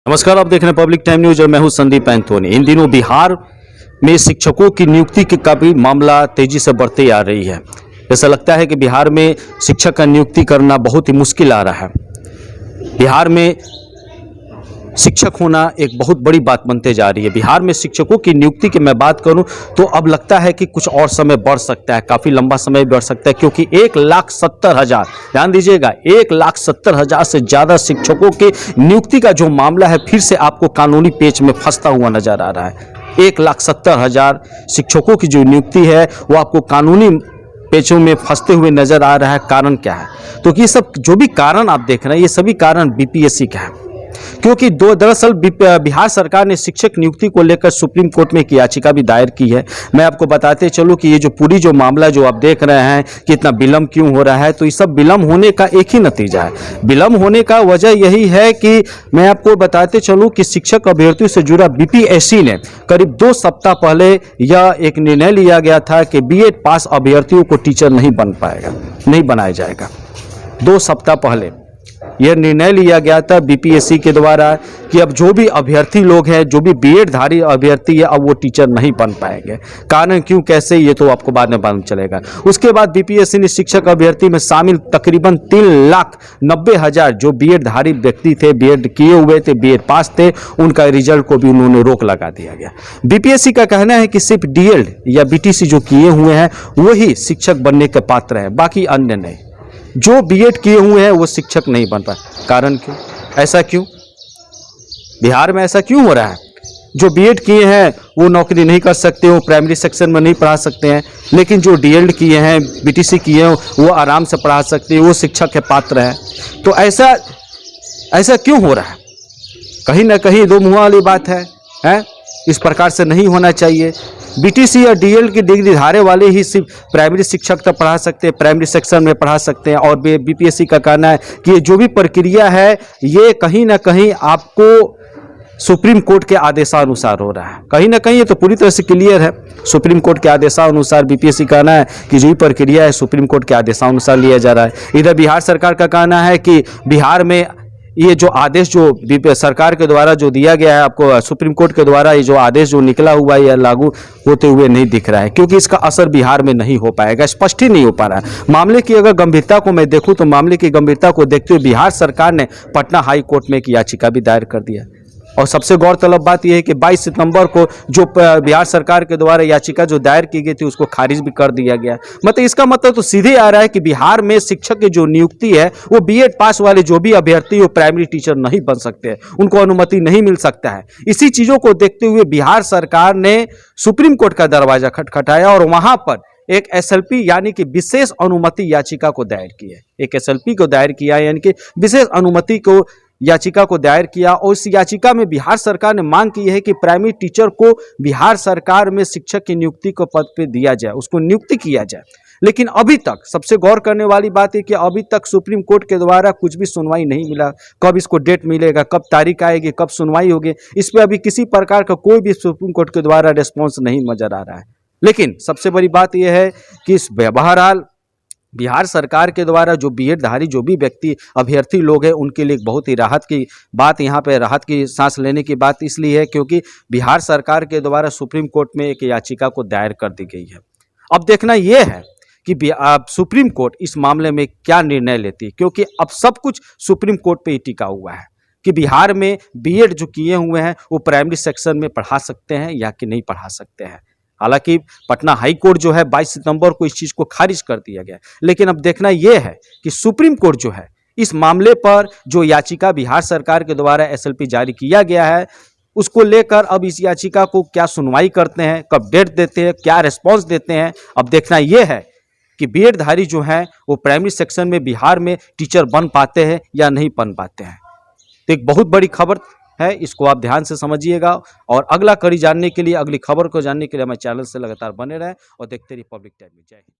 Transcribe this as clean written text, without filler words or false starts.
नमस्कार, आप देख रहे हैं पब्लिक टाइम न्यूज और मैं हूं संदीप एंथोनी। इन दिनों बिहार में शिक्षकों की नियुक्ति के काफी मामला तेजी से बढ़ते आ रही है। ऐसा लगता है कि बिहार में शिक्षक का नियुक्ति करना बहुत ही मुश्किल आ रहा है। बिहार में शिक्षक होना एक बहुत बड़ी बात बनते जा रही है। बिहार में शिक्षकों की नियुक्ति की मैं बात करूं तो अब लगता है कि कुछ और समय बढ़ सकता है, काफ़ी लंबा समय बढ़ सकता है, क्योंकि 1,70,000, ध्यान दीजिएगा, 1,70,000 से ज़्यादा शिक्षकों के नियुक्ति का जो मामला है फिर से आपको कानूनी पेच में फंसता हुआ नजर आ रहा है। 1,70,000 शिक्षकों की जो नियुक्ति है वो आपको कानूनी पेचों में फंसते हुए नजर आ रहा है। कारण क्या है? तो ये सब जो भी कारण आप देख रहे हैं, ये सभी कारण बीपीएससी का है, क्योंकि दरअसल बिहार सरकार ने शिक्षक नियुक्ति को लेकर सुप्रीम कोर्ट में एक याचिका भी दायर की है। मैं आपको बताते चलूं कि ये जो पूरी जो मामला जो आप देख रहे हैं कि इतना विलंब क्यों हो रहा है, तो ये सब विलंब होने का एक ही नतीजा है। विलंब होने का वजह यही है कि मैं आपको बताते चलूं कि शिक्षक अभ्यर्थियों से जुड़ा बीपीएससी ने करीब 2 सप्ताह पहले यह एक निर्णय लिया गया था कि बीएड पास अभ्यर्थियों को टीचर नहीं बनाया जाएगा। 2 सप्ताह पहले यह निर्णय लिया गया था बीपीएससी के द्वारा कि अब जो भी अभ्यर्थी लोग हैं, जो भी बीएड धारी अभ्यर्थी है, अब वो टीचर नहीं बन पाएंगे। कारण क्यों, कैसे, ये तो आपको बाद में मालूम चलेगा। उसके बाद बीपीएससी ने शिक्षक अभ्यर्थी में शामिल तकरीबन 3,90,000 जो बीएड धारी व्यक्ति थे, बीएड किए हुए थे, बीएड पास थे, उनका रिजल्ट को भी उन्होंने रोक लगा दिया गया। बीपीएससी का कहना है कि सिर्फ डीएड या बीटीसी जो किए हुए हैं वही शिक्षक बनने के पात्र हैं, बाकी अन्य नहीं। जो बीएड किए हुए हैं वो शिक्षक नहीं बन पाए। कारण क्यों, ऐसा क्यों, बिहार में ऐसा क्यों हो रहा है? जो बीएड किए हैं वो नौकरी नहीं कर सकते, वो प्राइमरी सेक्शन में नहीं पढ़ा सकते हैं, लेकिन जो डीएड किए हैं, बीटीसी किए हैं, वो आराम से पढ़ा सकते हैं, वो शिक्षक के पात्र हैं। तो ऐसा क्यों हो रहा है? कहीं ना कहीं दो मुँह वाली बात है? इस प्रकार से नहीं होना चाहिए। बीटीसी या डीएड की डिग्री धारे वाले ही सिर्फ प्राइमरी शिक्षक तक पढ़ा सकते हैं, प्राइमरी सेक्शन में पढ़ा सकते हैं। और बीपीएससी का कहना है कि ये जो भी प्रक्रिया है ये कहीं ना कहीं आपको सुप्रीम कोर्ट के आदेशानुसार हो रहा है। कहीं ना कहीं ये तो पूरी तरह से क्लियर है। सुप्रीम कोर्ट के आदेशानुसार बीपीएससी कहना है कि जो भी प्रक्रिया है सुप्रीम कोर्ट के आदेशानुसार लिया जा रहा है। इधर बिहार सरकार का कहना है कि बिहार में ये जो आदेश जो सरकार के द्वारा जो दिया गया है, आपको सुप्रीम कोर्ट के द्वारा ये जो आदेश जो निकला हुआ है, यह लागू होते हुए नहीं दिख रहा है, क्योंकि इसका असर बिहार में नहीं हो पाएगा, स्पष्ट ही नहीं हो पा रहा है। मामले की अगर गंभीरता को मैं देखूं तो मामले की गंभीरता को देखते हुए बिहार सरकार ने पटना हाई कोर्ट में एक याचिका भी दायर कर दिया। और सबसे गौरतलब बात यह है कि 22 सितंबर को जो बिहार सरकार के द्वारा याचिका जो दायर की गई थी उसको खारिज भी कर दिया गया। मतलब इसका मतलब तो सीधे आ रहा है कि बिहार में शिक्षक की जो नियुक्ति है वो बीएड पास वाले जो भी अभ्यर्थी वो प्राइमरी टीचर नहीं बन सकते हैं, उनको अनुमति नहीं मिल सकता है। इसी चीज़ों को देखते हुए बिहार सरकार ने सुप्रीम कोर्ट का दरवाजा खटखटाया और वहां पर एक एसएलपी यानी कि विशेष अनुमति याचिका को दायर की है। एक एसएलपी को दायर किया है, यानी कि विशेष अनुमति को याचिका को दायर किया। और इस याचिका में बिहार सरकार ने मांग की है कि प्राइमरी टीचर को बिहार सरकार में शिक्षक की नियुक्ति को पद पे दिया जाए, उसको नियुक्ति किया जाए। लेकिन अभी तक सबसे गौर करने वाली बात है कि अभी तक सुप्रीम कोर्ट के द्वारा कुछ भी सुनवाई नहीं मिला। कब इसको डेट मिलेगा, कब तारीख आएगी, कब सुनवाई होगी, इस पर अभी किसी प्रकार का कोई भी सुप्रीम कोर्ट के द्वारा रिस्पॉन्स नहीं नजर आ रहा है। लेकिन सबसे बड़ी बात यह है कि इस बहरहाल बिहार सरकार के द्वारा जो बीएड धारी जो भी व्यक्ति अभ्यर्थी लोग हैं उनके लिए बहुत ही राहत की बात, यहाँ पे राहत की सांस लेने की बात इसलिए है क्योंकि बिहार सरकार के द्वारा सुप्रीम कोर्ट में एक याचिका को दायर कर दी गई है। अब देखना यह है कि सुप्रीम कोर्ट इस मामले में क्या निर्णय लेती है, क्योंकि अब सब कुछ सुप्रीम कोर्ट पे ही टिका हुआ है कि बिहार में बीएड जो किए हुए हैं वो प्राइमरी सेक्शन में पढ़ा सकते हैं या कि नहीं पढ़ा सकते हैं। हालांकि पटना हाई कोर्ट जो है 22 सितंबर को इस चीज़ को खारिज कर दिया गया, लेकिन अब देखना यह है कि सुप्रीम कोर्ट जो है इस मामले पर जो याचिका बिहार सरकार के द्वारा एसएलपी जारी किया गया है उसको लेकर अब इस याचिका को क्या सुनवाई करते हैं, कब डेट देते हैं, क्या रिस्पॉन्स देते हैं। अब देखना यह है कि बीएड धारी जो हैं वो प्राइमरी सेक्शन में बिहार में टीचर बन पाते हैं या नहीं बन पाते हैं। तो एक बहुत बड़ी खबर है, इसको आप ध्यान से समझिएगा। और अगला कड़ी जानने के लिए, अगली खबर को जानने के लिए हमारे चैनल से लगातार बने रहें और देखते रहिए पब्लिक टाइम में। जय हिंद।